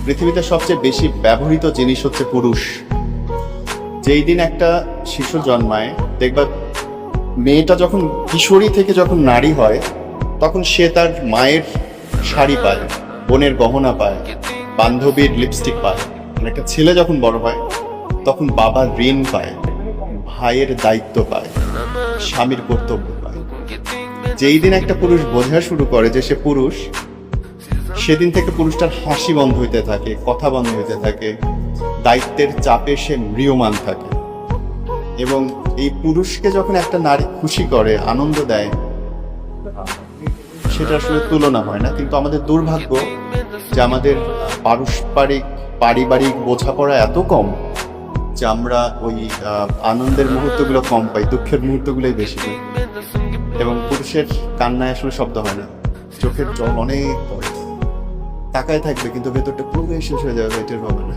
পৃথিবীতে সবচেয়ে বেশি ব্যবহৃত জিনিস হচ্ছে পুরুষ। যেই দিন একটা শিশু জন্মায়, দেখবা মেয়েটা যখন কিশোরী থেকে যখন নারী হয়, তখন সে তার মায়ের শাড়ি পায়, বোনের গহনা পায়, বান্ধবীর লিপস্টিক পায়। একটা ছেলে যখন বড় হয়, তখন বাবার ঋণ পায়, ভাইয়ের দায়িত্ব পায়, স্বামীর কর্তব্য পায়। যেই দিন একটা পুরুষ বোঝা শুরু করে যে সে পুরুষ, সেদিন থেকে পুরুষটার হাসি বন্ধ হইতে থাকে, কথা বন্ধ হইতে থাকে, দায়িত্বের চাপে সে ম্রিয়মাণ থাকে। এবং এই পুরুষকে যখন একটা নারী খুশি করে, আনন্দ দেয়, সেটা আসলে তুলনা হয় না। কিন্তু আমাদের দুর্ভাগ্য যে আমাদের পারিবারিক বোঝাপড়া এত কম যে আমরা ওই আনন্দের মুহূর্তগুলো কম পাই, দুঃখের মুহূর্তগুলোই বেশি পাই। এবং পুরুষের কান্নায় আসলে শব্দ হয় না, চোখের জল অনেক পড়ে, তাকায় থাকবে কিন্তু ভেতরটা পুরো শেষ হয়ে যাবে, এটার ভাবে না।